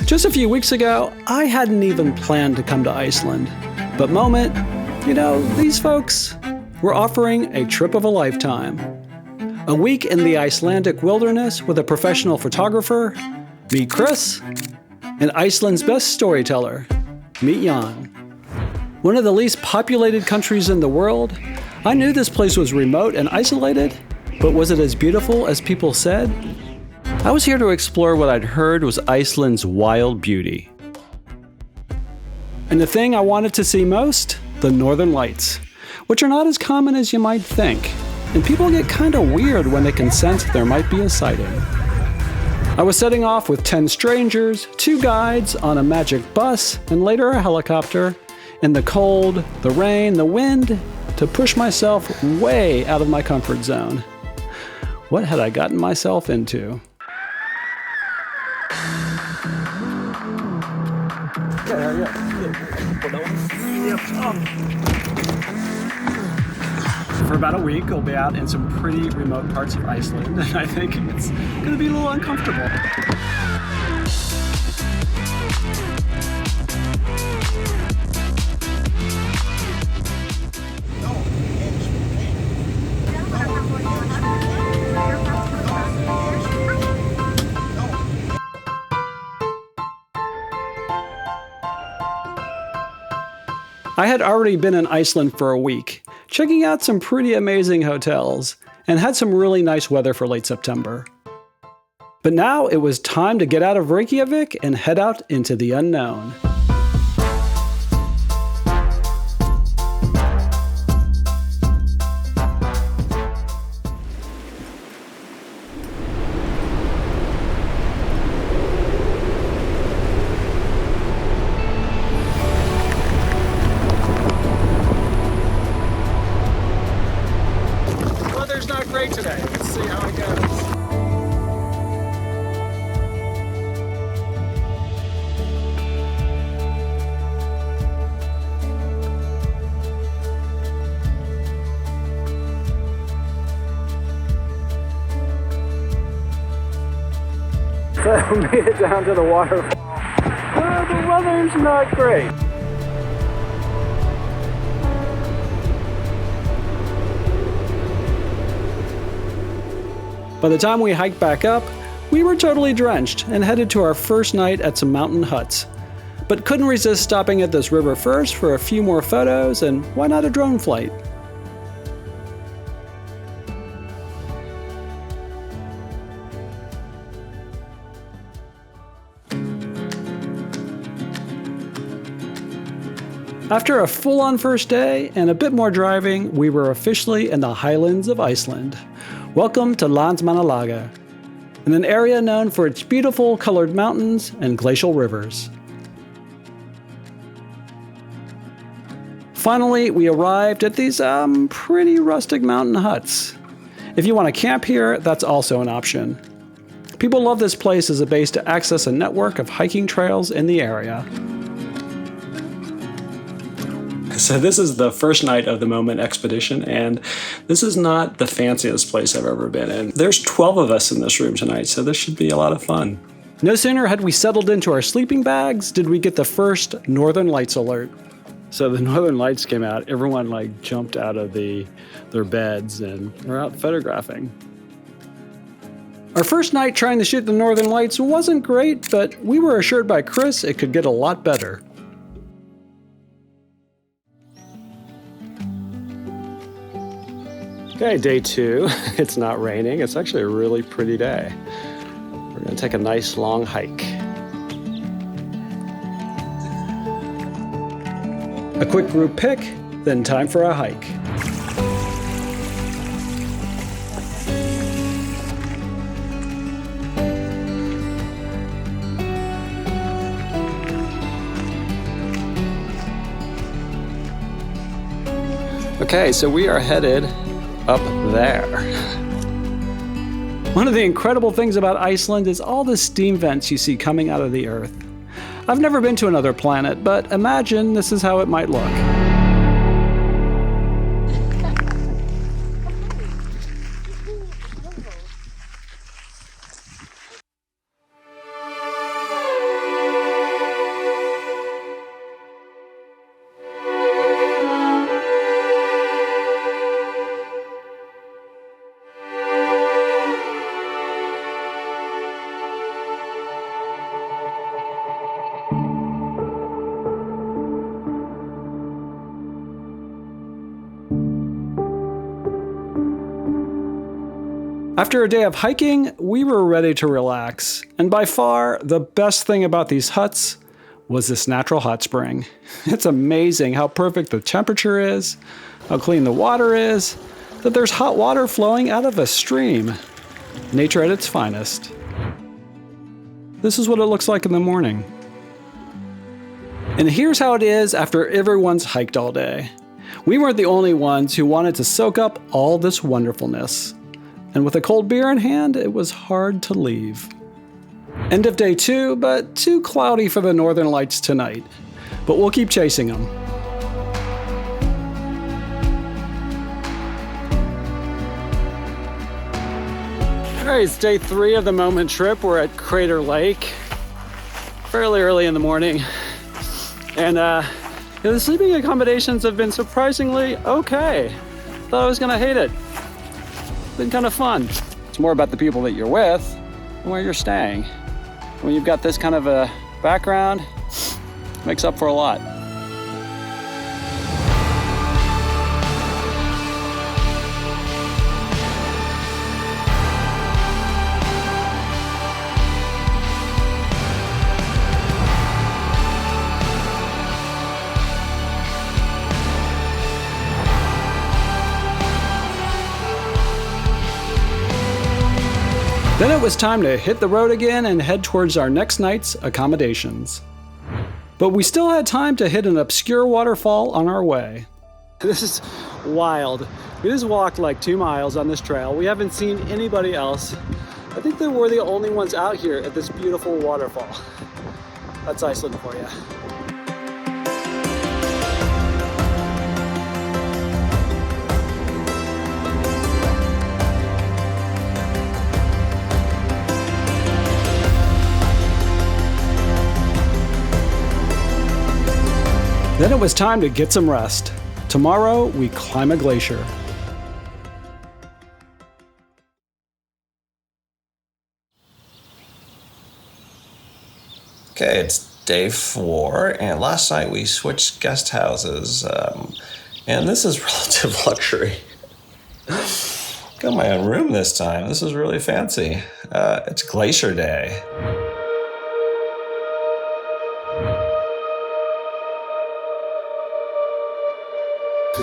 Just a few weeks ago, I hadn't even planned to come to Iceland. But Moment, these folks were offering a trip of a lifetime. A week in the Icelandic wilderness with a professional photographer, meet Chris, and Iceland's best storyteller, meet Jan. One of the least populated countries in the world, I knew this place was remote and isolated, but was it as beautiful as people said? I was here to explore what I'd heard was Iceland's wild beauty. And the thing I wanted to see most? The Northern Lights, which are not as common as you might think. And people get kinda weird when they can sense there might be a sighting. I was setting off with 10 strangers, 2 guides on a magic bus, and later a helicopter, in the cold, the rain, the wind, to push myself way out of my comfort zone. What had I gotten myself into? For about a week, we'll be out in some pretty remote parts of Iceland, and I think it's going to be a little uncomfortable. I had already been in Iceland for a week, checking out some pretty amazing hotels, and had some really nice weather for late September. But now it was time to get out of Reykjavik and head out into the unknown. Today. Let's see how it goes. So we made it down to the waterfall. The weather's not great. By the time we hiked back up, we were totally drenched and headed to our first night at some mountain huts. But couldn't resist stopping at this river first for a few more photos, and why not a drone flight? After a full-on first day and a bit more driving, we were officially in the highlands of Iceland. Welcome to LANDMANNALAUGAR, in an area known for its beautiful colored mountains and glacial rivers. Finally, we arrived at these pretty rustic mountain huts. If you want to camp here, that's also an option. People love this place as a base to access a network of hiking trails in the area. So this is the first night of the Moment expedition, and this is not the fanciest place I've ever been in. There's 12 of us in this room tonight, so this should be a lot of fun. No sooner had we settled into our sleeping bags did we get the first Northern Lights alert. So the Northern Lights came out, everyone jumped out of their beds and were out photographing. Our first night trying to shoot the Northern Lights wasn't great, but we were assured by Chris it could get a lot better. Okay, day 2. It's not raining. It's actually a really pretty day. We're going to take a nice long hike. A quick group pic, then time for a hike. Okay, so we are headed up there. One of the incredible things about Iceland is all the steam vents you see coming out of the earth. I've never been to another planet, but imagine this is how it might look. After a day of hiking, we were ready to relax, and by far, the best thing about these huts was this natural hot spring. It's amazing how perfect the temperature is, how clean the water is, that there's hot water flowing out of a stream. Nature at its finest. This is what it looks like in the morning. And here's how it is after everyone's hiked all day. We weren't the only ones who wanted to soak up all this wonderfulness. And with a cold beer in hand, it was hard to leave. End of day 2, but too cloudy for the northern lights tonight. But we'll keep chasing them. All right, it's day 3 of the Moment trip. We're at Crater Lake, fairly early in the morning. And the sleeping accommodations have been surprisingly okay. Thought I was gonna hate it. Been kind of fun. It's more about the people that you're with and where you're staying. When you've got this kind of a background, it makes up for a lot. Then it was time to hit the road again and head towards our next night's accommodations. But we still had time to hit an obscure waterfall on our way. This is wild. We just walked like 2 miles on this trail. We haven't seen anybody else. I think that we're the only ones out here at this beautiful waterfall. That's Iceland for you. Then it was time to get some rest. Tomorrow, we climb a glacier. Okay, it's day 4, and last night we switched guest houses, and this is relative luxury. Got my own room this time. This is really fancy. It's Glacier Day.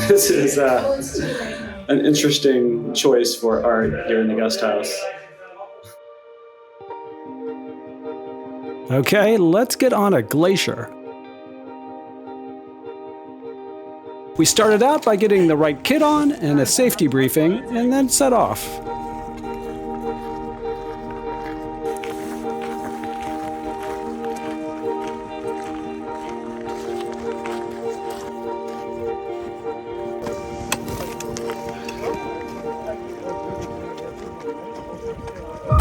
This is an interesting choice for art here in the guest house. Okay, let's get on a glacier. We started out by getting the right kit on and a safety briefing, and then set off.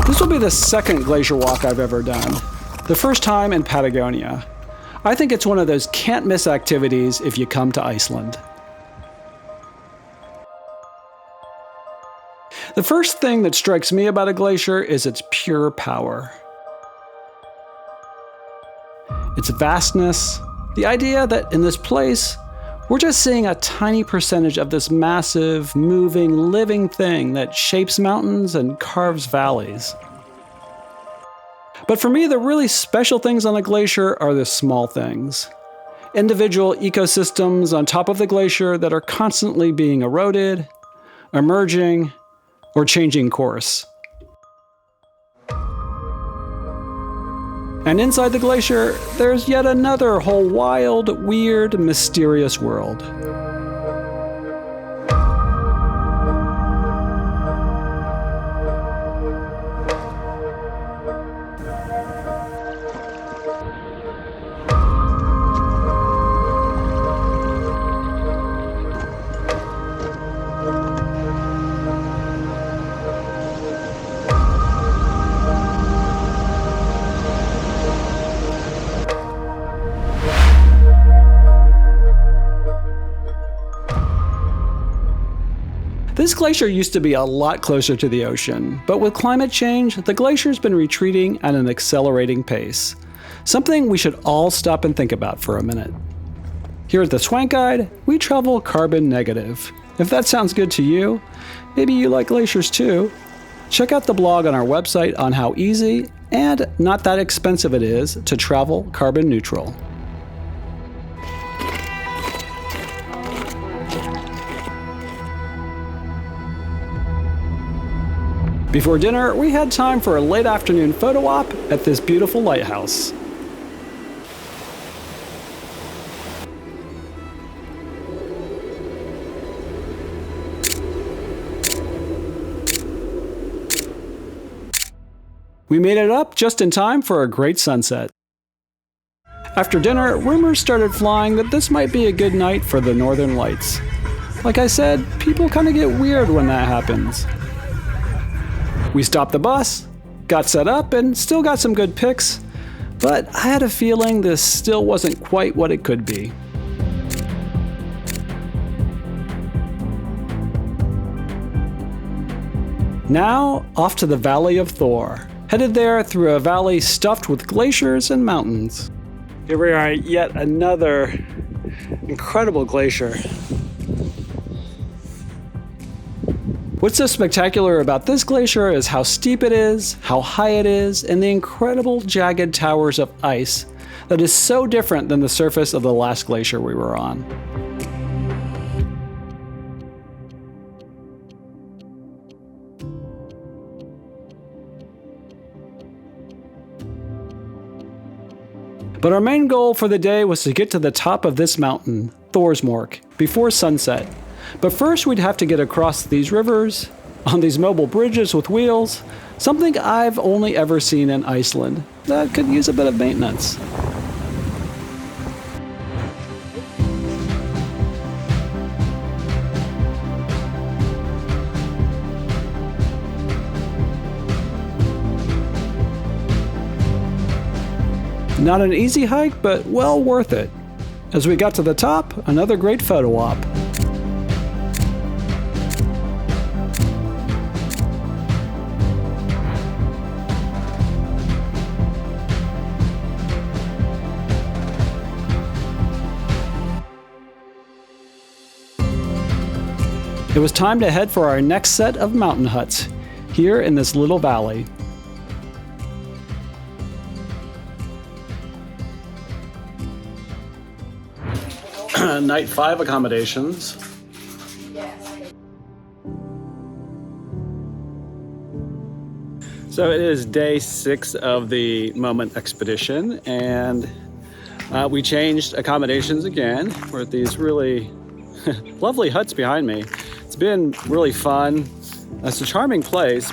This will be the second glacier walk I've ever done. The first time in Patagonia. I think it's one of those can't-miss activities if you come to Iceland. The first thing that strikes me about a glacier is its pure power. Its vastness, the idea that in this place, we're just seeing a tiny percentage of this massive, moving, living thing that shapes mountains and carves valleys. But for me, the really special things on a glacier are the small things. Individual ecosystems on top of the glacier that are constantly being eroded, emerging, or changing course. And inside the glacier, there's yet another whole wild, weird, mysterious world. This glacier used to be a lot closer to the ocean, but with climate change, the glacier's been retreating at an accelerating pace. Something we should all stop and think about for a minute. Here at the Swank Guide, we travel carbon negative. If that sounds good to you, maybe you like glaciers too. Check out the blog on our website on how easy and not that expensive it is to travel carbon neutral. Before dinner, we had time for a late afternoon photo op at this beautiful lighthouse. We made it up just in time for a great sunset. After dinner, rumors started flying that this might be a good night for the Northern Lights. Like I said, people kind of get weird when that happens. We stopped the bus, got set up, and still got some good pics, but I had a feeling this still wasn't quite what it could be. Now, off to the Valley of Thor. Headed there through a valley stuffed with glaciers and mountains. Here we are at yet another incredible glacier. What's so spectacular about this glacier is how steep it is, how high it is, and the incredible jagged towers of ice that is so different than the surface of the last glacier we were on. But our main goal for the day was to get to the top of this mountain, Thorsmörk, before sunset. But first we'd have to get across these rivers, on these mobile bridges with wheels, something I've only ever seen in Iceland that could use a bit of maintenance. Not an easy hike, but well worth it. As we got to the top, another great photo op. It was time to head for our next set of mountain huts, here in this little valley. Night 5 accommodations. So it is day 6 of the Moment expedition, and we changed accommodations again. We're at these really lovely huts behind me. It's been really fun. It's a charming place.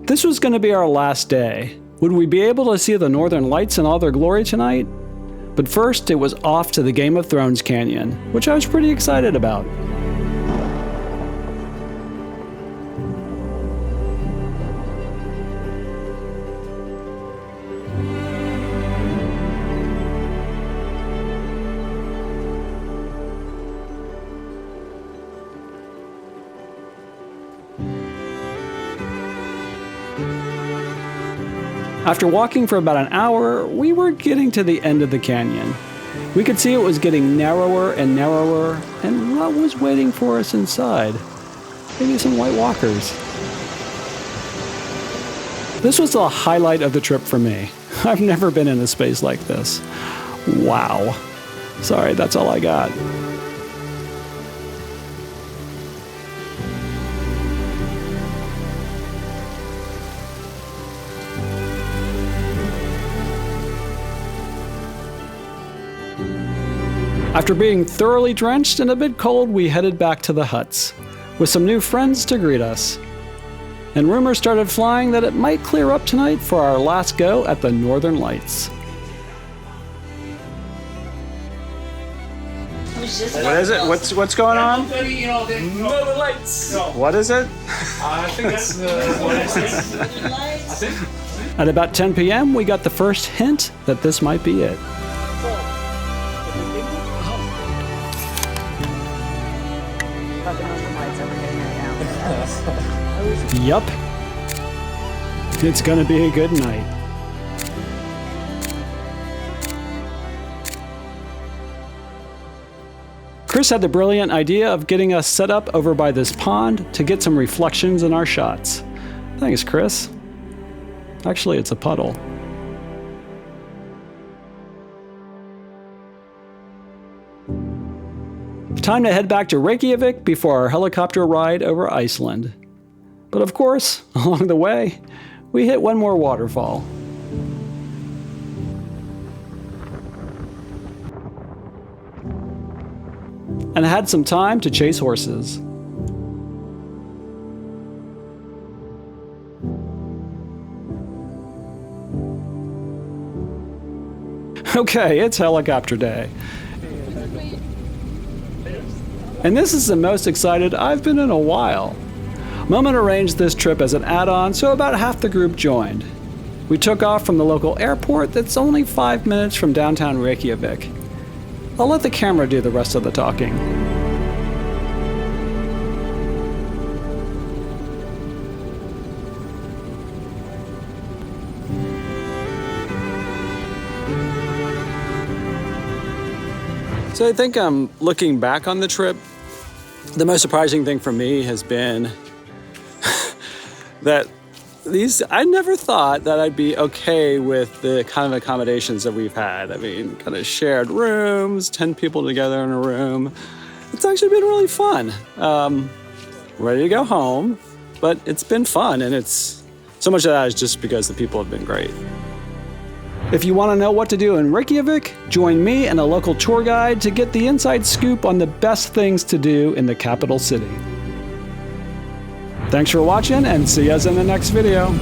This was going to be our last day. Would we be able to see the Northern Lights in all their glory tonight? But first, it was off to the Game of Thrones Canyon, which I was pretty excited about. After walking for about an hour, we were getting to the end of the canyon. We could see it was getting narrower and narrower, and what was waiting for us inside? Maybe some white walkers. This was the highlight of the trip for me. I've never been in a space like this. Wow. Sorry, that's all I got. After being thoroughly drenched and a bit cold, we headed back to the huts, with some new friends to greet us. And rumors started flying that it might clear up tonight for our last go at the Northern Lights. What is it? What's going on? Northern Lights. What is it? I think that's what it is. I think. At about 10 p.m., we got the first hint that this might be it. Yup. It's gonna be a good night. Chris had the brilliant idea of getting us set up over by this pond to get some reflections in our shots. Thanks, Chris. Actually, it's a puddle. Time to head back to Reykjavik before our helicopter ride over Iceland. But of course, along the way, we hit one more waterfall. And had some time to chase horses. Okay, it's helicopter day. And this is the most excited I've been in a while. Moment arranged this trip as an add-on, so about half the group joined. We took off from the local airport that's only 5 minutes from downtown Reykjavik. I'll let the camera do the rest of the talking. So I think looking back on the trip, the most surprising thing for me has been that I never thought that I'd be okay with the kind of accommodations that we've had. I mean, kind of shared rooms, 10 people together in a room. It's actually been really fun. Ready to go home, but it's been fun, and it's so much of that is just because the people have been great. If you want to know what to do in Reykjavik, join me and a local tour guide to get the inside scoop on the best things to do in the capital city. Thanks for watching, and see us in the next video.